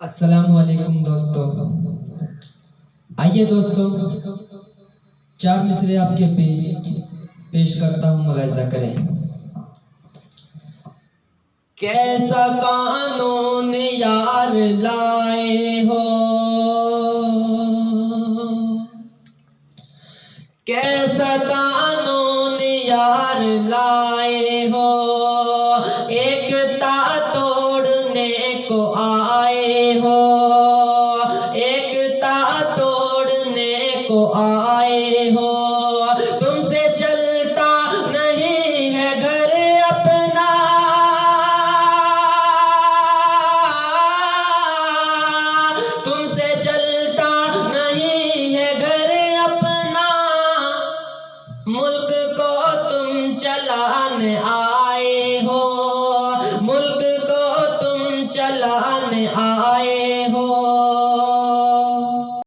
अस्सलामुअलैकुम दोस्तों। आइए दोस्तों, चार मिसरे आपके पेश करता हूँ, मुलाहिज़ा करें। कैसा कानून यार लाए हो, कैसा कानून यार लाए हो, एकता तोड़ने को आए हो।